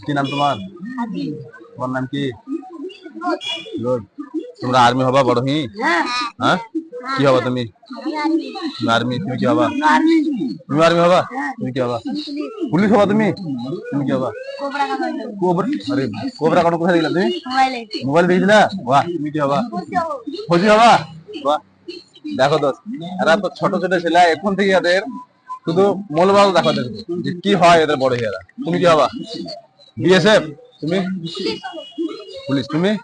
কি নাম তোমার? তোমার নাম কি? তোমরা আর্মি হবা বড় হি? হ্যাঁ, কি হবা তুমি? আর্মি। তুমি কি হবা? তুমি আর্মি হবা? তুমি কি হবা? পুলিশ হবা তুমি? তুমি কি হবা? কোবরা। আরে কোবরা কোন কোথায় দিলা তুমি? মোবাইল দিয়েছিলা? বাহ। তুমি কি হবা? ফৌজি হবা? বাহ। দেখো দোস্ত, এরা তো ছোট ছোট ছেলে, এখন থেকে এদের শুধু মনোবল দেখো যে কি হয় এদের বড় হয়ে। তুমি কি হবা? বিএসএফ। তুমি? पुलिस। तुम्हें?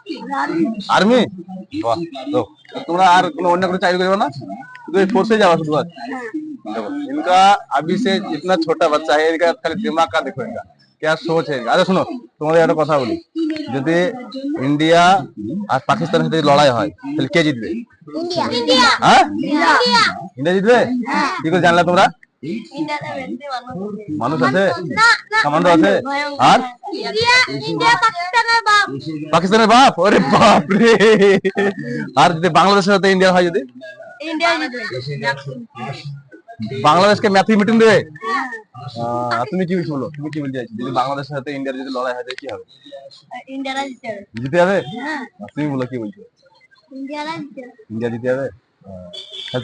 आर्मी। वाह। तो तुम्हारा आर अन्य कोई चाकरी करबा ना? तो फोर्स से जावा शुरू। देखो इनका अभी से इतना छोटा बच्चा है, इनका खाली दिमाग का देखो, इनका क्या सोच है। अरे सुनो, तुम्हारे একটা কথা বলি, যদি ইন্ডিয়া আর পাকিস্তানের সাথে লড়াই হয় তাহলে কে জিতবে? ইন্ডিয়া। হ্যাঁ, ইন্ডিয়া জিতবে। কি করে জানলা তোমরা? মানুষ আছে, কমান্ডো আছে। আর পাকিস্তানের বাপ। ওরে বাপ রে। আর যদি বাংলাদেশের সাথে ইন্ডিয়া হয়, যদি বাংলাদেশকে ম্যাথি মিটিং দেবে। তুমি কি বলছো বলো? তুমি কি বলতে চাইছো? যদি বাংলাদেশের সাথে ইন্ডিয়ার যদি লড়াই হয় কি হবে? জিতে যাবে। তুমি বলো কি বলছো? ইন্ডিয়া জিতে যাবে।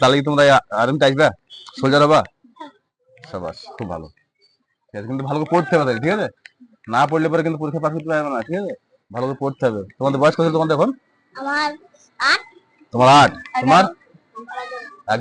তাহলে কি তোমরা আর্মিতে আসবে? সোলজার হবা? সাবাস, খুব ভালো। ঠিক আছে, কিন্তু ভালো করে পড়তে হবে, ঠিক আছে? না পড়লে পরে কিন্তু পরীক্ষা পাস করতে পারবে না, ঠিক আছে? ভালো করে পড়তে হবে। তোমাদের বয়স কত? তোমাদের এখন? আমার 8। তোমার 8? তোমার?